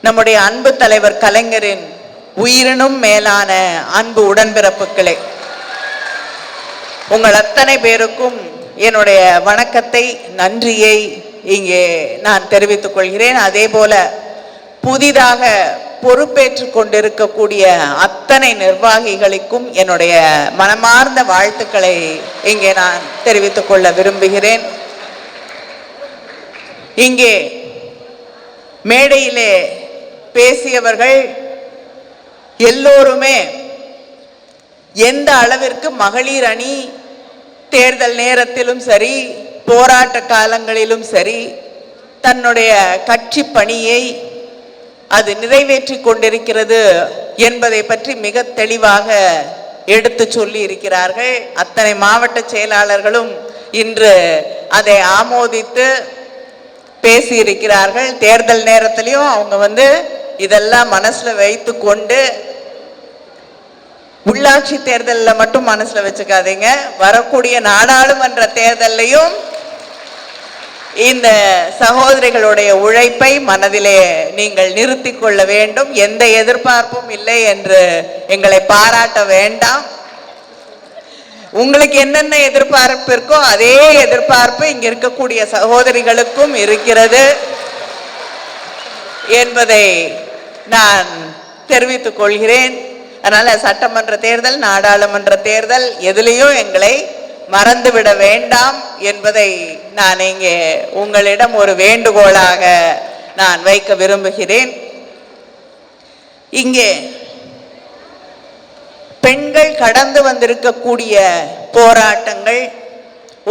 நம்முடைய அன்பு தலைவர் கலைஞரின் உயிரினும் மேலான அன்பு உடன்பிறப்புகளே, உங்கள் அத்தனை பேருக்கும் என்னுடைய வணக்கத்தை, நன்றியை இங்கே நான் தெரிவித்துக் கொள்கிறேன். அதே போல புதிதாக பொறுப்பேற்றுக் கொண்டிருக்கக்கூடிய அத்தனை நிர்வாகிகளுக்கும் என்னுடைய மனமார்ந்த வாழ்த்துக்களை இங்கே நான் தெரிவித்துக் கொள்ள விரும்புகிறேன். இங்கே மேடையிலே பேசியவர்கள் எல்லோருமே எந்த அளவிற்கு மகளிர் அணி தேர்தல் நேரத்திலும் சரி, போராட்ட காலங்களிலும் சரி, தன்னுடைய கட்சி பணியை அது நிறைவேற்றி கொண்டிருக்கிறது என்பதை பற்றி மிக தெளிவாக எடுத்து சொல்லி இருக்கிறார்கள். அத்தனை மாவட்ட செயலாளர்களும் இன்று அதை ஆமோதித்து பேசியிருக்கிறார்கள். தேர்தல் நேரத்திலையும் அவங்க இதெல்லாம் மனசுல வைத்து கொண்டு, உள்ளாட்சி தேர்தலில் மட்டும் மனசுல வச்சுக்காதீங்க, வரக்கூடிய நாடாளுமன்ற தேர்தலையும் இந்த சகோதரிகளுடைய உழைப்பை மனதிலே நீங்கள் நிறுத்தி கொள்ள வேண்டும். எந்த எதிர்பார்ப்பும் இல்லை என்று எங்களை பாராட்ட வேண்டாம். உங்களுக்கு என்னென்ன எதிர்பார்ப்பு இருக்கோ அதே எதிர்பார்ப்பு இங்க இருக்கக்கூடிய சகோதரிகளுக்கும் இருக்கிறது என்பதை நான் தெரிவித்துக் கொள்கிறேன். அதனால சட்டமன்ற தேர்தல், நாடாளுமன்ற தேர்தல் எதிலையும் எங்களை மறந்துவிட வேண்டாம் என்பதை நான் இங்கே உங்களிடம் ஒரு வேண்டுகோளாக நான் வைக்க விரும்புகிறேன். இங்கே பெண்கள் கடந்து வந்திருக்கக்கூடிய போராட்டங்கள்,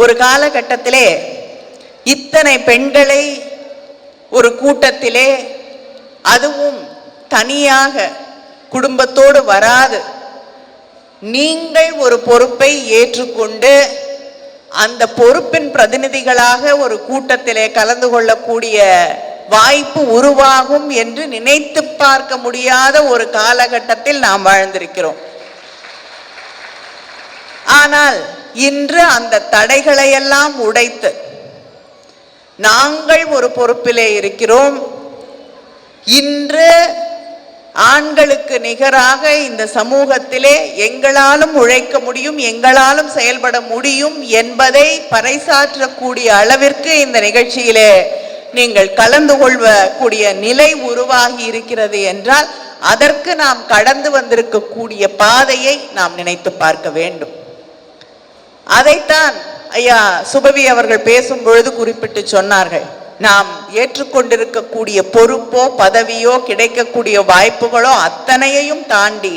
ஒரு காலகட்டத்திலே இத்தனை பெண்களை ஒரு கூட்டத்திலே, அதுவும் தனியாக குடும்பத்தோடு வராது, நீங்கள் ஒரு பொறுப்பை ஏற்றுக்கொண்டு அந்த பொறுப்பின் பிரதிநிதிகளாக ஒரு கூட்டத்திலே கலந்து கொள்ளக்கூடிய வாய்ப்பு உருவாகும் என்று நினைத்து பார்க்க முடியாத ஒரு காலகட்டத்தில் நாம் வாழ்ந்திருக்கிறோம். ஆனால் இன்று அந்த தடைகளை எல்லாம் உடைத்து நாங்கள் ஒரு பொறுப்பிலே இருக்கிறோம். இன்று ஆண்களுக்கு நிகராக இந்த சமூகத்திலே எங்களாலும் உழைக்க முடியும், எங்களாலும் செயல்பட முடியும் என்பதை பறைசாற்றக்கூடிய அளவிற்கு இந்த நிகழ்ச்சியிலே நீங்கள் கலந்து கொள்ளக்கூடிய நிலை உருவாகி இருக்கிறது என்றால், அதற்கு நாம் கடந்து வந்திருக்கக்கூடிய பாதையை நாம் நினைத்து பார்க்க வேண்டும். அதைத்தான் ஐயா சுபவி அவர்கள் பேசும் பொழுது குறிப்பிட்டு சொன்னார்கள். நாம் ஏற்றுக்கொண்டிருக்கக்கூடிய பொறுப்போ பதவியோ கிடைக்கக்கூடிய வாய்ப்புகளோ அத்தனையையும் தாண்டி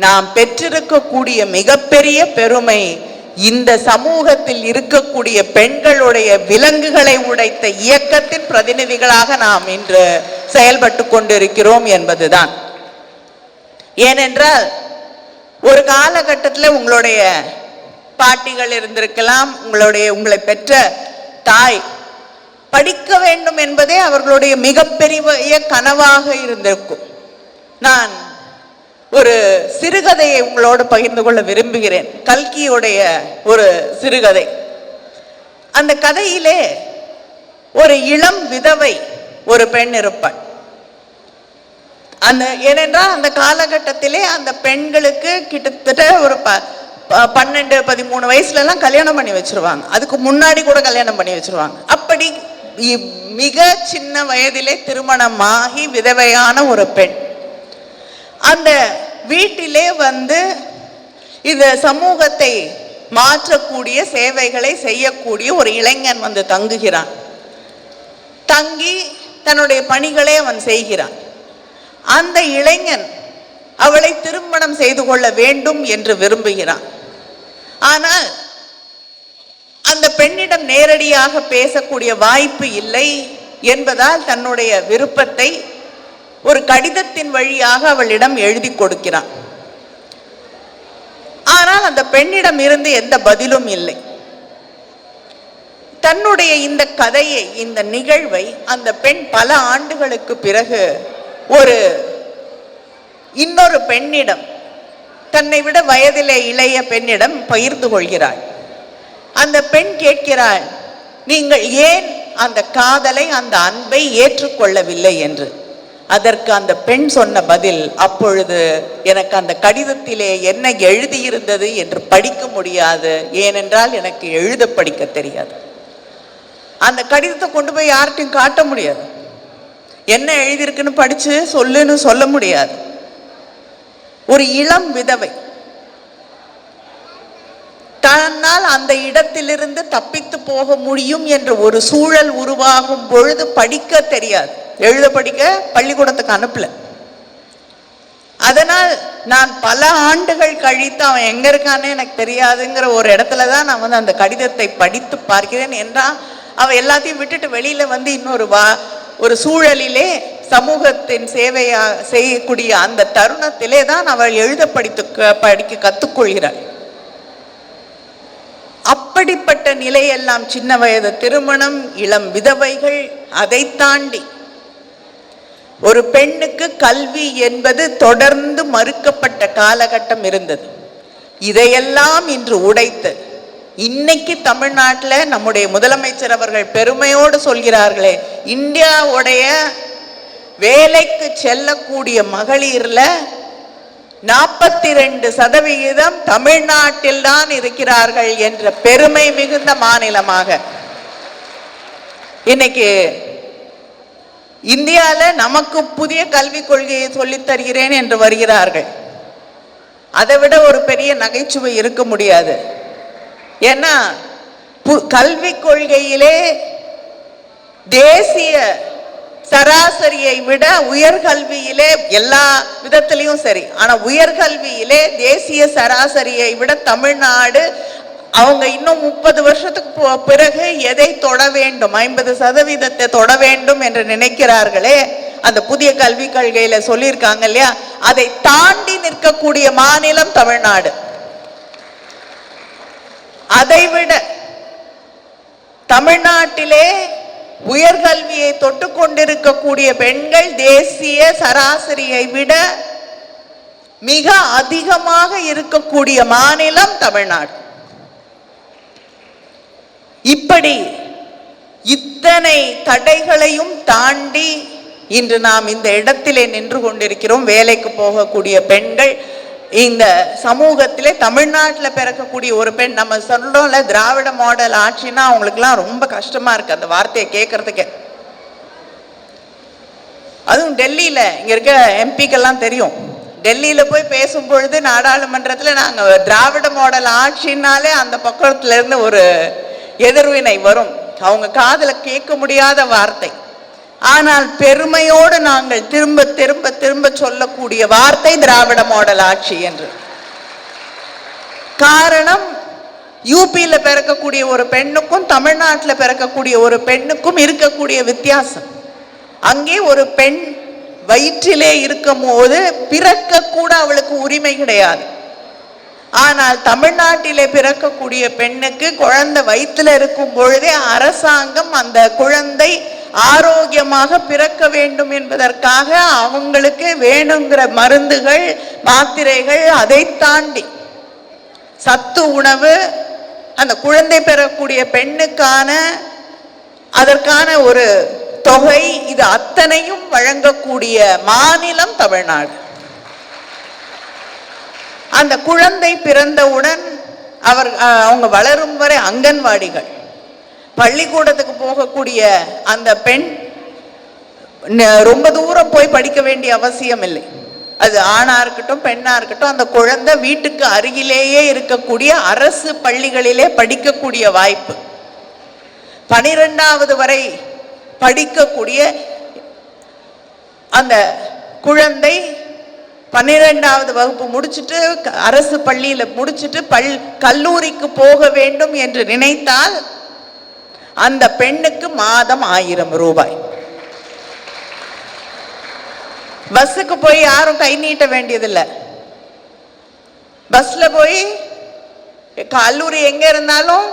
நாம் பெற்றிருக்கக்கூடிய மிகப்பெரிய பெருமை இந்த சமூகத்தில் இருக்கக்கூடிய பெண்களுடைய விலங்குகளை உடைத்த இயக்கத்தின் பிரதிநிதிகளாக நாம் இன்று செயல்பட்டு கொண்டிருக்கிறோம் என்பதுதான். ஏனென்றால் ஒரு காலகட்டத்தில் உங்களுடைய பாட்டிகள் இருந்திருக்கலாம், உங்களை பெற்ற தாய் படிக்க வேண்டும் என்பதே அவர்களுடைய மிகப்பெரிய கனவாக இருந்திருக்கும். நான் ஒரு சிறுகதையை உங்களோடு பகிர்ந்து கொள்ள விரும்புகிறேன். கல்கியுடைய ஒரு சிறுகதை. அந்த கதையிலே ஒரு இளம் விதவை ஒரு பெண் இருப்பாள். ஏனென்றால் அந்த காலகட்டத்திலே அந்த பெண்களுக்கு கிட்டத்தட்ட ஒரு 12-13 வயசுல எல்லாம் கல்யாணம் பண்ணி வச்சிருவாங்க. அதுக்கு முன்னாடி கூட கல்யாணம் பண்ணி வச்சிருவாங்க. அப்படி மிக சின்ன வயதிலே திருமணமாகி விதவையான ஒரு பெண் அந்த வீட்டிலே இந்த சமூகத்தை மாற்றக்கூடிய சேவைகளை செய்யக்கூடிய ஒரு இளைஞன் தங்குகிறான். தங்கி தன்னுடைய பணிகளை அவன் செய்கிறான். அந்த இளைஞன் அவளை திருமணம் செய்து கொள்ள வேண்டும் என்று விரும்புகிறான். ஆனால் அந்த பெண்ணிடம் நேரடியாக பேசக்கூடிய வாய்ப்பு இல்லை என்பதால் தன்னுடைய விருப்பத்தை ஒரு கடிதத்தின் வழியாக அவளிடம் எழுதி கொடுக்கிறான். ஆனால் அந்த பெண்ணிடம் இருந்து எந்த பதிலும் இல்லை. தன்னுடைய இந்த கதையை, இந்த நிகழ்வை அந்த பெண் பல ஆண்டுகளுக்கு பிறகு இன்னொரு பெண்ணிடம், தன்னை விட வயதிலே இளைய பெண்ணிடம் பகிர்ந்து கொள்கிறாள். அந்த பெண் கேட்கிறாள், நீங்கள் ஏன் அந்த காதலை, அந்த அன்பை ஏற்றுக்கொள்ளவில்லை என்று. அதற்கு அந்த பெண் சொன்ன பதில், அப்பொழுது எனக்கு அந்த கடிதத்திலே என்ன எழுதியிருந்தது என்று படிக்க முடியாது, ஏனென்றால் எனக்கு எழுத படிக்க தெரியாது. அந்த கடிதத்தை கொண்டு போய் யார்கிட்டையும் காட்ட முடியாது, என்ன எழுதியிருக்குன்னு படிச்சு சொல்லுன்னு சொல்ல முடியாது. ஒரு இளம் விதவை தன்னால் அந்த இடத்திலிருந்து தப்பித்து போக முடியும் என்ற ஒரு சூழல் உருவாகும் பொழுது படிக்க தெரியாது, எழுத படிக்க பள்ளிக்கூடத்துக்கு அனுப்பல. அதனால் நான் பல ஆண்டுகள் கழித்து அவன் எங்க இருக்கானே எனக்கு தெரியாதுங்கிற ஒரு இடத்துலதான் நான் வந்து அந்த கடிதத்தை படித்து பார்க்கிறேன். என்றால் அவ எல்லாத்தையும் விட்டுட்டு வெளியில வந்து இன்னொரு ஒரு சூழலிலே சமூகத்தின் சேவையா செய்யக்கூடிய அந்த தருணத்திலே தான் அவள் எழுத படிக்க கத்துக்கொள்கிறாள். அப்படிப்பட்ட நிலையெல்லாம் சின்ன வயது திருமணம், இளம் விதவைகள், அதை தாண்டி ஒரு பெண்ணுக்கு கல்வி என்பது தொடர்ந்து மறுக்கப்பட்ட காலகட்டம் இருந்தது. இதையெல்லாம் இன்று உடைத்து இன்னைக்கு தமிழ்நாட்டில் நம்முடைய முதலமைச்சர் அவர்கள் பெருமையோடு சொல்கிறார்களே, இந்தியாவுடைய வேலைக்கு செல்லக்கூடிய மகளிர்ல 42% தமிழ்நாட்டில் தான் இருக்கிறார்கள் என்ற பெருமை மிகுந்த மாநிலமாக இன்னைக்கு இந்தியாவில் நமக்கு புதிய கல்விக் கொள்கையை சொல்லித் தருகிறேன் என்று வருகிறார்கள். அதை விட ஒரு பெரிய நகைச்சுவை இருக்க முடியாது. ஏன்னா கல்விக் கொள்கையிலே தேசிய சராசரியை விட உயர்கல்வியிலே எல்லா விதத்திலையும் சரி, ஆனா உயர்கல்வியிலே தேசிய சராசரியை விட தமிழ்நாடு அவங்க இன்னும் 30 வருஷத்துக்கு பிறகு எதை தொட வேண்டும், 50% தொட வேண்டும் என்று நினைக்கிறார்களே, அந்த புதிய கல்விக் கொள்கையில சொல்லியிருக்காங்க இல்லையா, அதை தாண்டி நிற்கக்கூடிய மாநிலம் தமிழ்நாடு. அதைவிட தமிழ்நாட்டிலே உயர்கல்வியை தொட்டு கொண்டிருக்கக்கூடிய பெண்கள் தேசிய சராசரியை விட மிக அதிகமாக இருக்கக்கூடிய மாநிலம் தமிழ்நாடு. இப்படி இத்தனை தடைகளையும் தாண்டி இன்று நாம் இந்த இடத்திலே நின்று கொண்டிருக்கிறோம். வேலைக்கு போகக்கூடிய பெண்கள் இந்த சமூகத்திலே தமிழ்நாட்டில் பிறக்கக்கூடிய ஒரு பெண், நம்ம சொல்றோம்ல திராவிட மாடல் ஆட்சின்னா அவங்களுக்குலாம் ரொம்ப கஷ்டமா இருக்கு அந்த வார்த்தையை கேட்கறதுக்கே. அதுவும் டெல்லியில இங்க இருக்க எம்பிக்கெல்லாம் தெரியும், டெல்லியில போய் பேசும் பொழுது நாடாளுமன்றத்துல நாங்க திராவிட மாடல் ஆட்சினாலே அந்த பக்கத்துல இருந்து ஒரு எதிர்வினை வரும், அவங்க காதுல கேட்க முடியாத வார்த்தை. ஆனால் பெருமையோடு நாங்கள் திரும்ப திரும்ப திரும்ப சொல்லக்கூடிய வார்த்தை திராவிட மாடல் ஆட்சி என்று. காரணம், யூபியில பிறக்கக்கூடிய ஒரு பெண்ணுக்கும் தமிழ்நாட்டில் பிறக்கக்கூடிய ஒரு பெண்ணுக்கும் இருக்கக்கூடிய வித்தியாசம். அங்கே ஒரு பெண் வயிற்றிலே இருக்கும் போது பிறக்க கூட அவளுக்கு உரிமை கிடையாது. ஆனால் தமிழ்நாட்டிலே பிறக்கக்கூடிய பெண்ணுக்கு குழந்தை வயிற்றில் இருக்கும் பொழுதே அரசாங்கம் அந்த குழந்தை ஆரோக்கியமாக பிறக்க வேண்டும் என்பதற்காக அவங்களுக்கு வேணுங்கிற மருந்துகள், மாத்திரைகள், அதை தாண்டி சத்து உணவு, அந்த குழந்தை பெறக்கூடிய பெண்ணுக்கான அதற்கான ஒரு தொகை, இது அத்தனையும் வழங்கக்கூடிய மாநிலம் தமிழ்நாடு. அந்த குழந்தை பிறந்தவுடன் அவங்க வளரும் வரை அங்கன்வாடிகள், பள்ளிக்கூடத்துக்கு போகக்கூடிய அந்த பெண் ரொம்ப தூரம் போய் படிக்க வேண்டிய அவசியம் இல்லை. அது ஆணா இருக்கட்டும் பெண்ணா இருக்கட்டும், அந்த குழந்தை வீட்டுக்கு அருகிலேயே இருக்கக்கூடிய அரசு பள்ளிகளிலே படிக்கக்கூடிய வாய்ப்பு, 12வது வரை படிக்கக்கூடிய அந்த குழந்தை 12வது வகுப்பு முடிச்சுட்டு அரசு பள்ளியில முடிச்சுட்டு கல்லூரிக்கு போக வேண்டும் என்று நினைத்தால் அந்த பெண்ணுக்கு மாதம் 1000 ரூபாய். பஸ்ஸுக்கு போய் யாரும் கை நீட்ட வேண்டியதில்லை. பஸ்ல போய் கல்லூரி எங்க இருந்தாலும்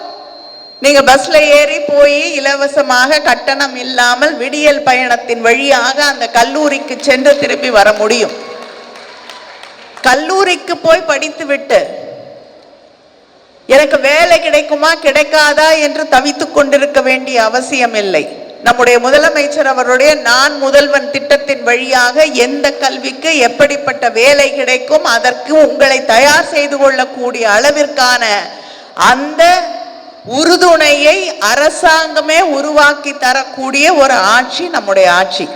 நீங்க பஸ்ல ஏறி போய் இலவசமாக கட்டணம் இல்லாமல் விடியல் பயணத்தின் வழியாக அந்த கல்லூரிக்கு சென்று திரும்பி வர முடியும். கல்லூரிக்கு போய் படித்து விட்டு எனக்கு வேலை கிடைக்குமா கிடைக்காதா என்று தவித்துக் கொண்டிருக்க வேண்டிய அவசியம் இல்லை. நம்முடைய முதலமைச்சர் அவருடைய நான் முதல்வன் திட்டத்தின் வழியாக எந்த கல்விக்கு எப்படிப்பட்ட வேலை கிடைக்கும், அதற்கு உங்களை தயார் செய்து கொள்ளக்கூடிய அளவிற்கான அந்த உறுதுணையை அரசாங்கமே உருவாக்கி தரக்கூடிய ஒரு ஆட்சி நம்முடைய ஆட்சி.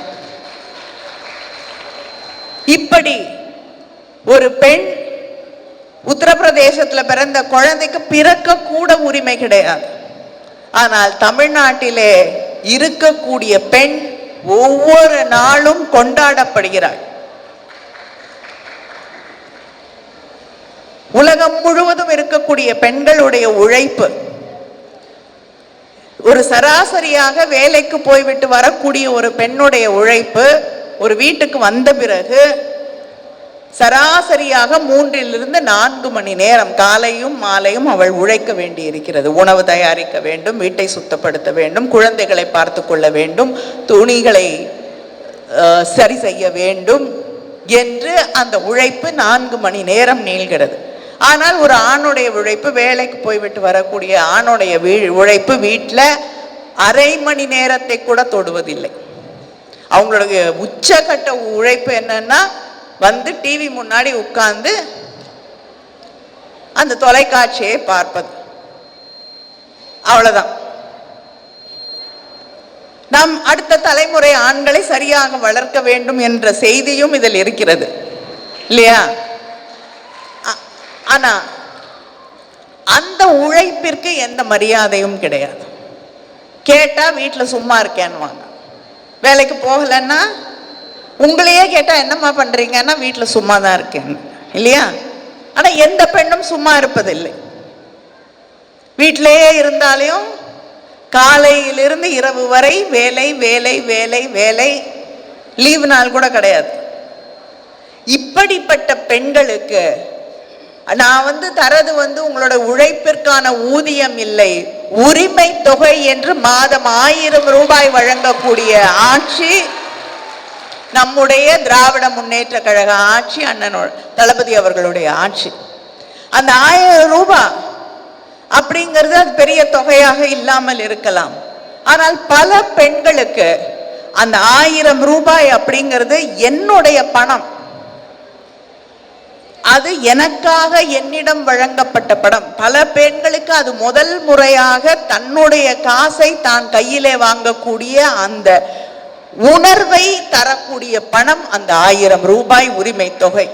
இப்படி ஒரு பெண் உத்தரப்பிரதேசத்தில் பிறந்த குழந்தைக்கு பிறக்க கூட உரிமை கிடையாது. ஆனால் தமிழ்நாட்டிலே இருக்கக்கூடிய பெண் ஒவ்வொரு நாளும் கொண்டாடப்படுகிறாள். உலகம் முழுவதும் இருக்கக்கூடிய பெண்களுடைய உழைப்பு, ஒரு சராசரியாக வேலைக்கு போய்விட்டு வரக்கூடிய ஒரு பெண்ணுடைய உழைப்பு ஒரு வீட்டுக்கு வந்த பிறகு சராசரியாக 3 to 4 மணி நேரம் காலையும் மாலையும் அவள் உழைக்க வேண்டி இருக்கிறது. உணவு தயாரிக்க வேண்டும், வீட்டை சுத்தப்படுத்த வேண்டும், குழந்தைகளை பார்த்து கொள்ள வேண்டும், துணிகளை சரி செய்ய வேண்டும் என்று அந்த உழைப்பு 4 மணி நேரம் நீள்கிறது. ஆனால் ஒரு ஆணுடைய உழைப்பு, வேலைக்கு போய்விட்டு வரக்கூடிய ஆணுடைய உழைப்பு வீட்டில் அரை மணி நேரத்தை கூட தொடுவதில்லை. அவங்களுடைய உச்சகட்ட உழைப்பு என்னன்னா வந்து டிவி முன்னாடி உட்கார்ந்து அந்த தொலைக்காட்சியை பார்ப்பது, அவ்வளவுதான். நாம் அடுத்த தலைமுறை ஆண்களை சரியாக வளர்க்க வேண்டும் என்ற செய்தியும் இதில் இருக்கிறது இல்லையா? ஆனா அந்த உழைப்பிற்கு எந்த மரியாதையும் கிடையாது. கேட்டா வீட்டில் சும்மா இருக்கேன்னு வாங்க, வேலைக்கு போகலன்னா உங்களையே கேட்டா என்னம்மா பண்றீங்கன்னா வீட்டில் சும்மா தான் இருக்கேன் இல்லையா? ஆனா எந்த பெண்ணும் சும்மா இருப்பதில்லை. வீட்டிலேயே இருந்தாலும் காலையிலிருந்து இரவு வரை வேலை வேலை வேலை வேலை, லீவு நாள் கூட கிடையாது. இப்படிப்பட்ட பெண்களுக்கு நான் தரது உங்களோட உழைப்பிற்கான ஊதியம் இல்லை, உரிமை தொகை என்று மாதம் 1000 ரூபாய் வழங்கக்கூடிய ஆட்சி நம்முடைய திராவிட முன்னேற்ற கழக ஆட்சி, அண்ணனோட தளபதி அவர்களுடைய ஆட்சி. அந்த 1000 ரூபாய் அப்படிங்கிறது அது பெரிய தொகையாக இல்லாமல் இருக்கலாம். ஆனால் பல பெண்களுக்கு அந்த 1000 ரூபாய் அப்படிங்கிறது என்னுடைய பணம், அது எனக்காக என்னிடம் வழங்கப்பட்ட பணம். பல பெண்களுக்கு அது முதல் முறையாக தன்னுடைய காசை தான் கையிலே வாங்கக்கூடிய அந்த உணர்வை தரக்கூடிய பணம் அந்த 1000 ரூபாய் உரிமை தொகை.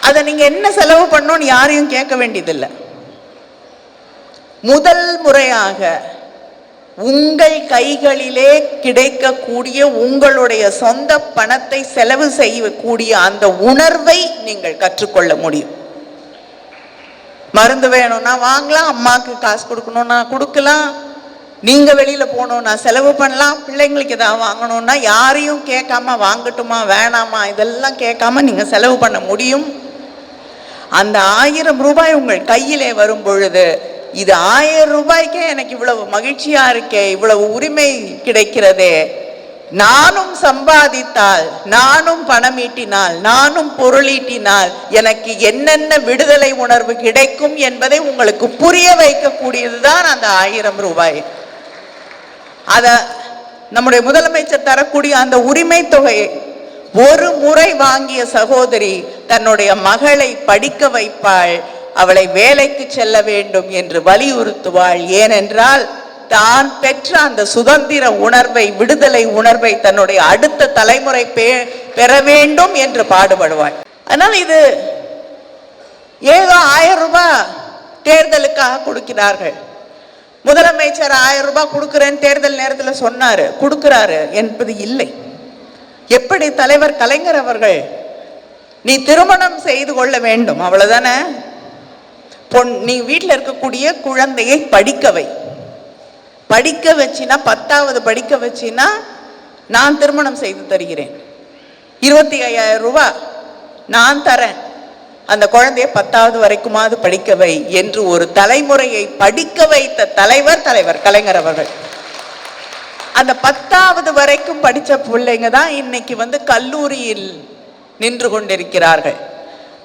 அதை நீங்க என்ன செலவு பண்ணணும்னு யாரையும் கேட்க வேண்டியதில்லை. முதல் முறையாக உங்கள் கைகளிலே கிடைக்கக்கூடிய உங்களுடைய சொந்த பணத்தை செலவு செய்யக்கூடிய அந்த உணர்வை நீங்கள் கற்றுக்கொள்ள முடியும். மருந்து வேணும்னா வாங்கலாம், அம்மாக்கு காசு கொடுக்கணும்னா கொடுக்கலாம், நீங்க வெளியில போகணும்னா செலவு பண்ணலாம், பிள்ளைங்களுக்கு ஏதாவது வாங்கணும்னா யாரையும் கேட்காம வாங்கட்டுமா வேணாமா இதெல்லாம் கேட்காம நீங்க செலவு பண்ண முடியும். அந்த 1000 ரூபாய் உங்கள் கையிலே வரும் பொழுது, இது 1000 ரூபாய்க்கே எனக்கு இவ்வளவு மகிழ்ச்சியா இருக்கே, இவ்வளவு உரிமை கிடைக்கிறதே, நானும் சம்பாதித்தால், நானும் பணம் ஈட்டினால், நானும் பொருளீட்டினால் எனக்கு என்னென்ன விடுதலை உணர்வு கிடைக்கும் என்பதை உங்களுக்கு புரிய வைக்கக்கூடியதுதான் அந்த 1000 ரூபாய். அத நம்முடைய முதலமைச்சர் தரக்கூடிய அந்த உரிமை தொகையை ஒரு முறை வாங்கிய சகோதரி தன்னுடைய மகளை படிக்க வைப்பாள், அவளை வேலைக்கு செல்ல வேண்டும் என்று வலியுறுத்துவாள். ஏனென்றால் தான் பெற்ற அந்த சுதந்திர உணர்வை, விடுதலை உணர்வை தன்னுடைய அடுத்த தலைமுறை பெற வேண்டும் என்று பாடுபடுவாள். அதனால் இது ஏதோ 1000 ரூபாய் தேர்தலுக்காக கொடுக்கிறார்கள். முதலமைச்சர் 1000 ரூபாய் கொடுக்கிறேன்னு தேர்தல் நேரத்தில் சொன்னாரு, கொடுக்கிறாரு என்பது இல்லை. எப்படி தலைவர் கலைஞர் அவர்கள், நீ திருமணம் செய்து கொள்ள வேண்டும் அவ்வளவுதானே, நீ வீட்டில் இருக்கக்கூடிய குழந்தையை படிக்க வை, படிக்க வச்சினா 10வது படிக்க வச்சினா நான் திருமணம் செய்து தருகிறேன், 25,000 ரூபாய் நான் தரேன், அந்த குழந்தைய 10வது வரைக்குமாவது படிக்க வை என்று ஒரு தலைமுறையை படிக்க வைத்த தலைவர் கலைஞர் அவர்கள். அந்த 10வது வரைக்கும் படித்த பிள்ளைங்க தான் இன்னைக்கு கல்லூரியில் நின்று கொண்டிருக்கிறார்கள்.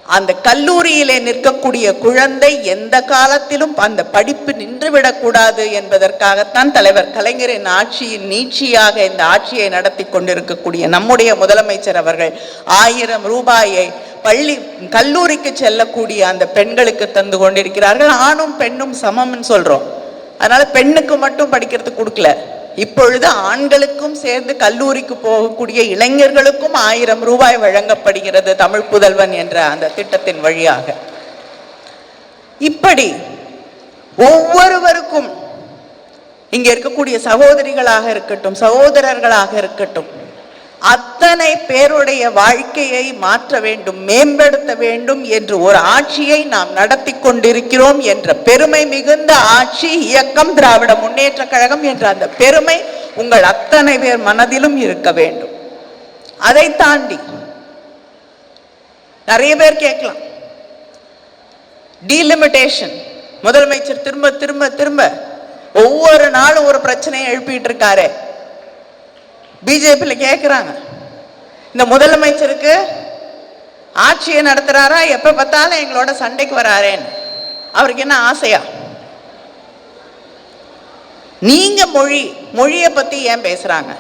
அந்த கல்லூரியிலே நிற்கக்கூடிய குழந்தை எந்த காலத்திலும் அந்த படிப்பு நின்றுவிடக்கூடாது என்பதற்காகத்தான் தலைவர் கலைஞரின் ஆட்சியின் நீட்சியாக இந்த ஆட்சியை நடத்தி கொண்டிருக்கக்கூடிய நம்முடைய முதலமைச்சர் அவர்கள் 1000 ரூபாயை கல்லூரிக்கு செல்லக்கூடிய அந்த பெண்களுக்கு தந்து கொண்டிருக்கிறார்கள். ஆணும் பெண்ணும் சமம்னு சொல்றோம். அதனால பெண்ணுக்கு மட்டும் படிக்கிறதுக்கு கொடுக்கல, இப்பொழுது ஆண்களுக்கும் சேர்ந்து கல்லூரிக்கு போகக்கூடிய இளைஞர்களுக்கும் 1000 ரூபாய் வழங்கப்படுகிறது தமிழ் புதல்வன் என்ற அந்த திட்டத்தின் வழியாக. இப்படி ஒவ்வொருவருக்கும் இங்க இருக்கக்கூடிய சகோதரிகளாக இருக்கட்டும், சகோதரர்களாக இருக்கட்டும், அத்தனை பேருடைய வாழ்க்கையை மாற்ற வேண்டும், மேம்படுத்த வேண்டும் என்று ஒரு ஆட்சியை நாம் நடத்தி கொண்டிருக்கிறோம் என்ற பெருமை மிகுந்த ஆட்சி இயக்கம் திராவிட முன்னேற்ற கழகம் என்ற அந்த பெருமை உங்கள் அத்தனை பேர் மனதிலும் இருக்க வேண்டும். அதை தாண்டி நிறைய பேர் கேட்கலாம், டீலிமிட்டேஷன். முதலமைச்சர் திரும்ப திரும்ப திரும்ப ஒவ்வொரு நாளும் ஒரு பிரச்சனையை எழுப்பிட்டு இருக்காரு. பிஜேபியில் கேட்குறாங்க, இந்த முதலமைச்சருக்கு ஆட்சியை நடத்துறாரா, எப்ப பார்த்தாலும் எங்களோட சண்டைக்கு வராரேன்னு. அவருக்கு என்ன ஆசையா? நீங்க மொழியை பத்தி ஏன் பேசுறாங்க?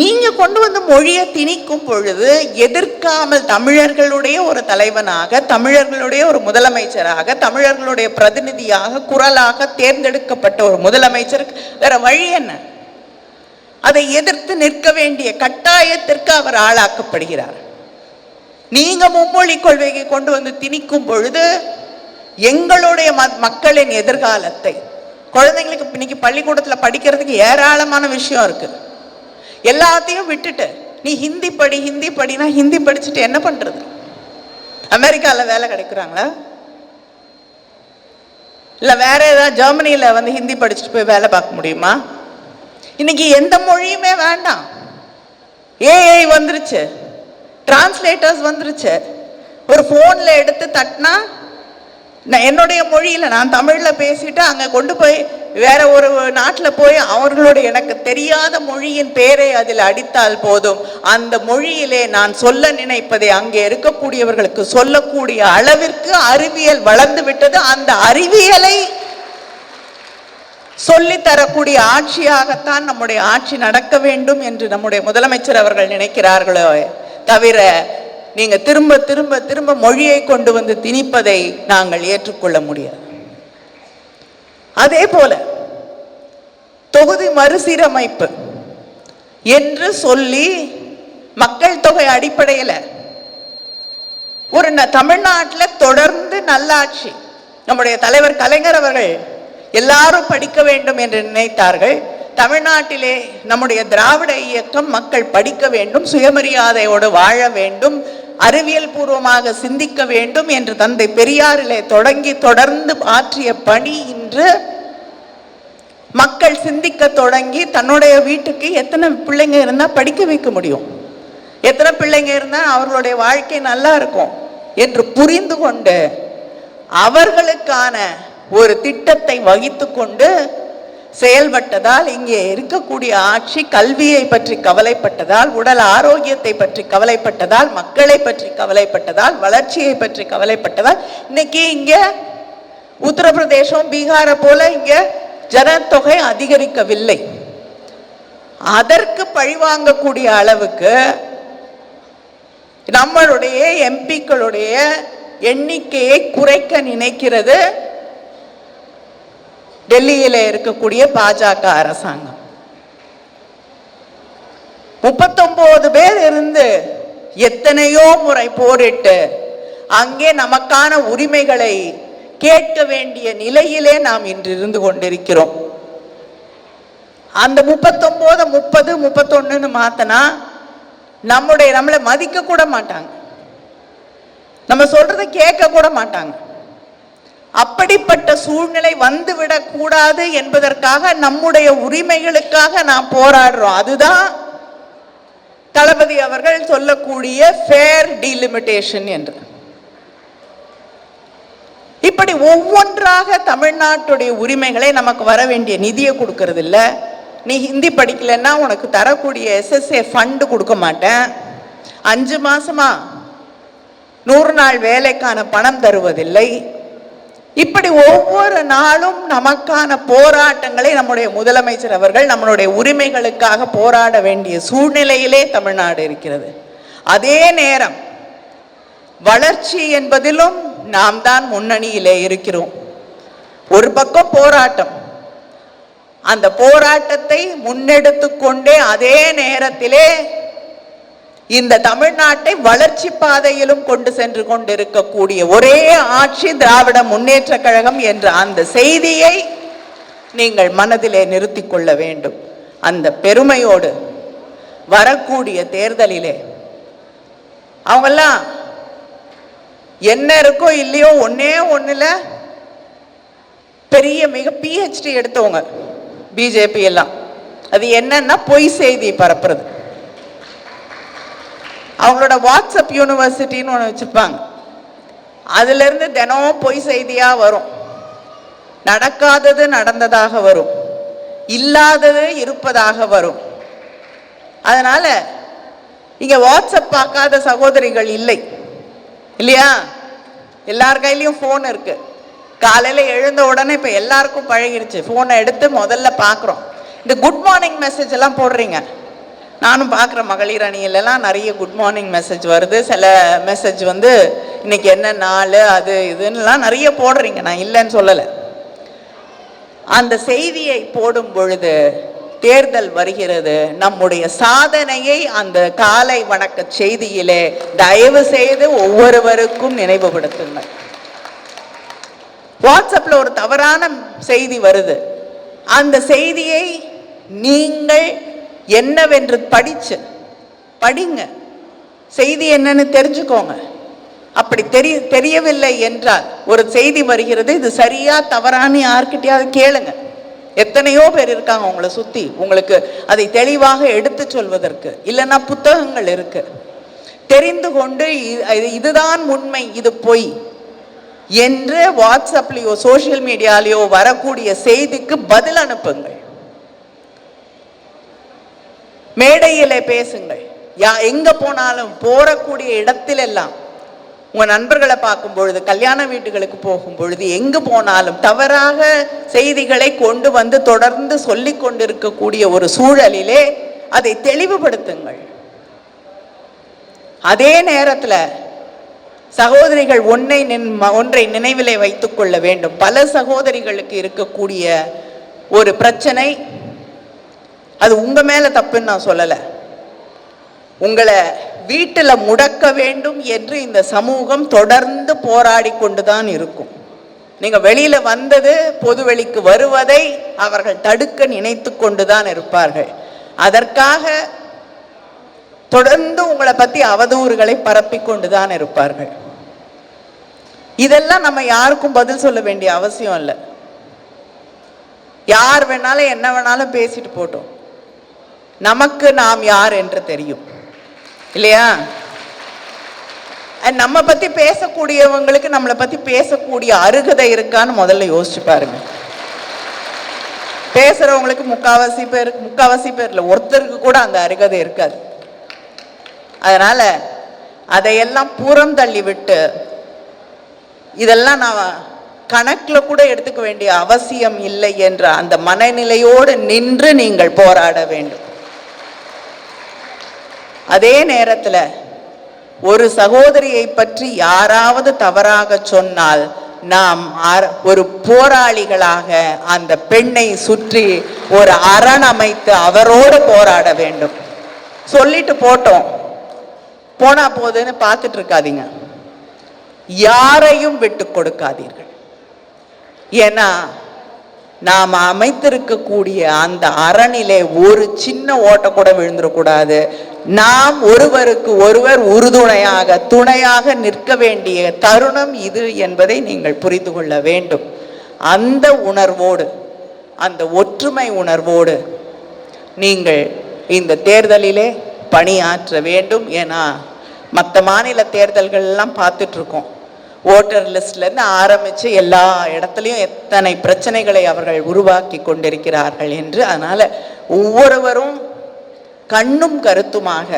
நீங்க கொண்டு வந்து மொழியை திணிக்கும் பொழுது எதிர்க்காமல் தமிழர்களுடைய ஒரு தலைவனாக, தமிழர்களுடைய ஒரு முதலமைச்சராக, தமிழர்களுடைய பிரதிநிதியாக, குரலாக தேர்ந்தெடுக்கப்பட்ட ஒரு முதலமைச்சருக்கு வேற வழி என்ன? அதை எதிர்த்து நிற்க வேண்டிய கட்டாயத்திற்கு அவர் ஆளாக்கப்படுகிறார். நீங்க மும்மொழி கொள்கையை கொண்டு வந்து திணிக்கும் பொழுது எங்களுடைய மக்களின் எதிர்காலத்தை, குழந்தைங்களுக்கு இன்னைக்கு பள்ளிக்கூடத்தில் படிக்கிறதுக்கு ஏராளமான விஷயம் இருக்கு, எல்லாத்தையும் விட்டுட்டு நீ ஹிந்தி படினா ஹிந்தி படிச்சுட்டு என்ன பண்றது? அமெரிக்காவில் வேலை கிடைக்கிறாங்களா? இல்லை வேற ஏதாவது ஜெர்மனியில் வந்து ஹிந்தி படிச்சுட்டு போய் வேலை பார்க்க முடியுமா? இன்னைக்கு எந்த மொழியுமே வேண்டாம், ஏஐ வந்துருச்சு, டிரான்ஸ்லேட்டர்ஸ் வந்துருச்சு. ஒரு போன்ல எடுத்து தட்டினா என்னுடைய மொழியில நான் தமிழ்ல பேசிட்டு அங்க கொண்டு போய் வேற ஒரு நாட்டில் போய் அவர்களுடைய எனக்கு தெரியாத மொழியின் பேரை அதில் அடித்தால் போதும், அந்த மொழியிலே நான் சொல்ல நினைப்பதை அங்கே இருக்கக்கூடியவர்களுக்கு சொல்லக்கூடிய அளவிற்கு அறிவியல் வளர்ந்து விட்டது. அந்த அறிவியலை சொல்லித்தரக்கூடிய ஆட்சியாகத்தான் நம்முடைய ஆட்சி நடக்க வேண்டும் என்று நம்முடைய முதலமைச்சர் அவர்கள் நினைக்கிறார்களோ தவிர நீங்க திரும்ப திரும்ப திரும்ப மொழியை கொண்டு வந்து திணிப்பதை நாங்கள் ஏற்றுக்கொள்ள முடியாது. அதே போல தொகுதி மறுசீரமைப்பு என்று சொல்லி மக்கள் தொகை அடிப்படையில் ஒரு தமிழ்நாட்டில் தொடர்ந்து நல்லாட்சி, நம்முடைய தலைவர் கலைஞர் அவர்கள் எல்லாரும் படிக்க வேண்டும் என்று நினைத்தார்கள். தமிழ்நாட்டிலே நம்முடைய திராவிட இயக்கம் மக்கள் படிக்க வேண்டும், சுயமரியாதையோடு வாழ வேண்டும், அறிவியல் பூர்வமாக சிந்திக்க வேண்டும் என்று தந்தை பெரியாரிலே தொடர்ந்து ஆற்றிய பணி இன்று மக்கள் சிந்திக்க தொடங்கி தன்னுடைய வீட்டுக்கு எத்தனை பிள்ளைங்க இருந்தா படிக்க வைக்க முடியும், எத்தனை பிள்ளைங்க இருந்தா அவர்களுடைய வாழ்க்கை நல்லா இருக்கும் என்று புரிந்து கொண்டு அவர்களுக்கான ஒரு திட்டத்தை வகித்து கொண்டு செயல்பட்டதால் இங்கே இருக்கக்கூடிய ஆட்சி கல்வியை பற்றி கவலைப்பட்டதால், உடல் ஆரோக்கியத்தை பற்றி கவலைப்பட்டதால், மக்களை பற்றி கவலைப்பட்டதால், வளர்ச்சியை பற்றி கவலைப்பட்டதால் இன்னைக்கு இங்க உத்தரப்பிரதேசம் பீகாரை போல இங்க ஜனத்தொகை அதிகரிக்கவில்லை. அதற்கு பழிவாங்கக்கூடிய அளவுக்கு நம்மளுடைய எம்பிக்களுடைய எண்ணிக்கையை குறைக்க நினைக்கிறது டெல்லியில இருக்கக்கூடிய பாஜக அரசாங்கம். 39 பேர் இருந்து எத்தனையோ முறை போரிட்டு அங்கே நமக்கான உரிமைகளை கேட்க வேண்டிய நிலையிலே நாம் இன்று இருந்து கொண்டிருக்கிறோம். அந்த 39 30 31 மாத்தனா நம்மளை மதிக்க கூட மாட்டாங்க, நம்ம சொல்றதை கேட்க கூட மாட்டாங்க. அப்படிப்பட்ட சூழ்நிலை வந்துவிடக் கூடாது என்பதற்காக நம்முடைய உரிமைகளுக்காக நாம் போராடுறோம். அதுதான் தளபதி அவர்கள் சொல்லக்கூடிய ஃபேர் டீலிமிட்டேஷன் என்று. இப்படி ஒவ்வொன்றாக தமிழ்நாட்டுடைய உரிமைகளை நமக்கு வர வேண்டிய நிதியை கொடுக்கறது இல்ல. நீ ஹிந்தி படிக்கலன்னா உனக்கு தரக்கூடிய SSA ஃபண்டு கொடுக்க மாட்டேன். 5 மாசமா 100 நாள் வேலைக்கான பணம் தருவதில்லை. இப்படி ஒவ்வொரு நாளும் நமக்கான போராட்டங்களை நம்முடைய முதலமைச்சர் அவர்கள் நம்மளுடைய உரிமைகளுக்காக போராட வேண்டிய சூழ்நிலையிலே தமிழ்நாடு இருக்கிறது. அதே நேரம் வளர்ச்சி என்பதிலும் நாம் தான் முன்னணியிலே இருக்கிறோம். ஒரு பக்கம் போராட்டம், அந்த போராட்டத்தை முன்னெடுத்து கொண்டே அதே நேரத்திலே இந்த தமிழ்நாட்டை வளர்ச்சி பாதையிலும் கொண்டு சென்று கொண்டிருக்கக்கூடிய ஒரே ஆட்சி திராவிட முன்னேற்ற கழகம் என்ற அந்த செய்தியை நீங்கள் மனதிலே நிறுத்திக் கொள்ள வேண்டும். அந்த பெருமையோடு வரக்கூடிய தேர்தலிலே அவங்கெல்லாம் என்ன இருக்கோ இல்லையோ ஒன்னே ஒண்ணுல பெரிய மிக PhD எடுத்தவங்க பிஜேபி எல்லாம். அது என்னன்னா பொய் செய்தி பரப்புறது. அவங்களோட வாட்ஸ்அப் யூனிவர்சிட்டின்னு ஒன்று வச்சிருப்பாங்க. அதுல இருந்து தினமும் பொய் செய்தியா வரும். நடக்காதது நடந்ததாக வரும், இல்லாதது இருப்பதாக வரும். அதனால இங்க வாட்ஸ்அப் பார்க்காத சகோதரிகள் இல்லை இல்லையா? எல்லார் கையிலையும் போன் இருக்கு. காலையில எழுந்த உடனே இப்ப எல்லாருக்கும் பழகிடுச்சு, போனை எடுத்து முதல்ல பாக்குறோம். இந்த குட் மார்னிங் மெசேஜ் எல்லாம் போடுறீங்க. நானும் பார்க்குறேன், மகளிர் அணியிலலாம் நிறைய குட் மார்னிங் மெசேஜ் வருது. சில மெசேஜ் வந்து இன்னைக்கு என்ன நாள் அது இதுன்னெலாம் நிறைய போடுறீங்க, நான் இல்லைன்னு சொல்லலை. அந்த செய்தியை போடும் பொழுது தேர்தல் வருகிறது, நம்முடைய சாதனையை அந்த காலை வணக்க செய்தியிலே தயவு செய்து ஒவ்வொருவருக்கும் நினைவுபடுத்துங்கள். வாட்ஸ்அப்ல ஒரு தவறான செய்தி வருது, அந்த செய்தியை நீங்கள் என்னவென்று படிங்க, செய்தி என்னன்னு தெரிஞ்சுக்கோங்க. அப்படி தெரியவில்லை என்றால் ஒரு செய்தி வருகிறது, இது சரியா தவறான்னு யார்கிட்டயாவது கேளுங்க. எத்தனையோ பேர் இருக்காங்க உங்களை சுத்தி, உங்களுக்கு அதை தெளிவாக எடுத்து சொல்வதற்கு. இல்லைன்னா புத்தகங்கள் இருக்கு, தெரிந்து கொண்டு இதுதான் உண்மை இது பொய் என்று வாட்ஸ்அப்லயோ சோசியல் மீடியாலேயோ வரக்கூடிய செய்திக்கு பதில் அனுப்புங்கள். மேடையிலே பேசுங்கள். எங்க போனாலும் போறக்கூடிய இடத்திலெல்லாம் உங்க நண்பர்களை பார்க்கும் பொழுது, கல்யாண வீட்டுகளுக்கு போகும் பொழுது, எங்கு போனாலும் தவறாக செய்திகளை கொண்டு வந்து தொடர்ந்து சொல்லிக் கொண்டிருக்கக்கூடிய ஒரு சூழலிலே அதை தெளிவுபடுத்துங்கள். அதே நேரத்தில் சகோதரிகள் ஒன்றை நினைவிலே வைத்துக் கொள்ள வேண்டும். பல சகோதரிகளுக்கு இருக்கக்கூடிய ஒரு பிரச்சனை, அது உங்க மேல தப்புன்னு நான் சொல்லல, உங்களை வீட்டில் முடக்க வேண்டும் என்று இந்த சமூகம் தொடர்ந்து போராடி கொண்டுதான் இருக்கும். நீங்க வெளியில வந்தது, பொதுவெளிக்கு வருவதை அவர்கள் தடுக்க நினைத்து கொண்டுதான் இருப்பார்கள். அதற்காக தொடர்ந்து உங்களை பத்தி அவதூறுகளை பரப்பி கொண்டுதான் இருப்பார்கள். இதெல்லாம் நம்ம யாருக்கும் பதில் சொல்ல வேண்டிய அவசியம் இல்லை. யார் வேணாலும் என்ன வேணாலும் பேசிட்டு போட்டோம், நமக்கு நாம் யார் என்று தெரியும் இல்லையா? நம்ம பத்தி பேசக்கூடியவங்களுக்கு நம்மளை பத்தி பேசக்கூடிய அருகதை இருக்கான்னு முதல்ல யோசிச்சு பாருங்க. பேசுறவங்களுக்கு முக்காவாசி பேர்ல ஒருத்தருக்கு கூட அந்த அருகதை இருக்காது. அதனால அதையெல்லாம் புறம் தள்ளி விட்டு, இதெல்லாம் நான் கணக்கில் கூட எடுத்துக்க வேண்டிய அவசியம் இல்லை என்ற அந்த மனநிலையோடு நின்று நீங்கள் போராட வேண்டும். அதே நேரத்தில் ஒரு சகோதரியை பற்றி யாராவது தவறாக சொன்னால் நாம் ஒரு போராளிகளாக அந்த பெண்ணை சுற்றி ஒரு அரண் அமைத்து அவரோடு போராட வேண்டும். சொல்லிட்டு போட்டோம், போனா போதுன்னு பார்த்துட்டு இருக்காதீங்க, யாரையும் விட்டு கொடுக்காதீர்கள். ஏன்னா நாம் அமைத்திருக்கக்கூடிய அந்த அரணிலே ஒரு சின்ன ஓட்ட கூட விழுந்துடக்கூடாது. நாம் ஒருவருக்கு ஒருவர் உறுதுணையாக துணையாக நிற்க வேண்டிய தருணம் இது என்பதை நீங்கள் புரிந்து கொள்ள வேண்டும். அந்த உணர்வோடு, அந்த ஒற்றுமை உணர்வோடு நீங்கள் இந்த தேர்தலிலே பணியாற்ற வேண்டும். ஏன்னா மற்ற மாநில தேர்தல்கள் எல்லாம் பார்த்துட்டு இருக்கோம், ஓட்டர் லிஸ்ட்லேருந்து ஆரம்பித்து எல்லா இடத்துலையும் எத்தனை பிரச்சனைகளை அவர்கள் உருவாக்கி கொண்டிருக்கிறார்கள் என்று. அதனால் ஒவ்வொருவரும் கண்ணும் கருத்துமாக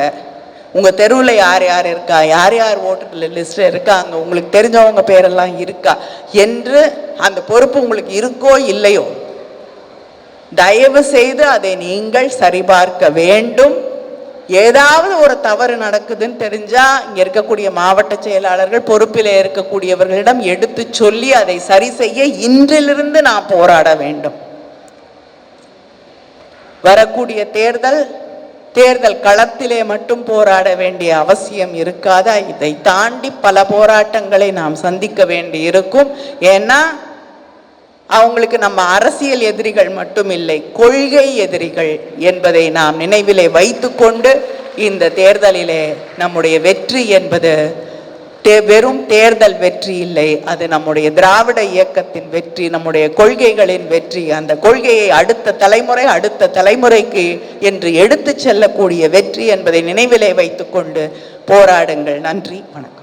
உங்க தெருவில் யார் யார் இருக்கா, யார் யார் ஓட்டர் லிஸ்ட்ல இருக்காங்க, உங்களுக்கு தெரிஞ்சவங்க பேரெல்லாம் இருக்கா என்று அந்த பொறுப்பு உங்களுக்கு இருக்கோ இல்லையோ, தயவு செய்து அதை நீங்கள் சரிபார்க்க வேண்டும். ஏதாவது ஒரு தவறு நடக்குதுன்னு தெரிஞ்சா இங்க இருக்கக்கூடிய மாவட்ட செயலாளர்கள், பொறுப்பில் இருக்கக்கூடியவர்களிடம் எடுத்து சொல்லி அதை சரி செய்ய இன்றிலிருந்து நாம் போராட வேண்டும். வரக்கூடிய தேர்தல் களத்திலே மட்டும் போராட வேண்டிய அவசியம் இருக்காதா? இதை தாண்டி பல போராட்டங்களை நாம் சந்திக்க வேண்டி இருக்கும். ஏன்னா அவங்களுக்கு நம்ம அரசியல் எதிரிகள் மட்டும் இல்லை, கொள்கை எதிரிகள் என்பதை நாம் நினைவிலே வைத்துக்கொண்டு இந்த தேர்தலிலே நம்முடைய வெற்றி என்பது வெறும் தேர்தல் வெற்றி இல்லை, அது நம்முடைய திராவிட இயக்கத்தின் வெற்றி, நம்முடைய கொள்கைகளின் வெற்றி. அந்த கொள்கையை அடுத்த தலைமுறைக்கு என்று எடுத்து செல்லக்கூடிய வெற்றி என்பதை நினைவிலே வைத்துக்கொண்டு போராடுங்கள். நன்றி, வணக்கம்.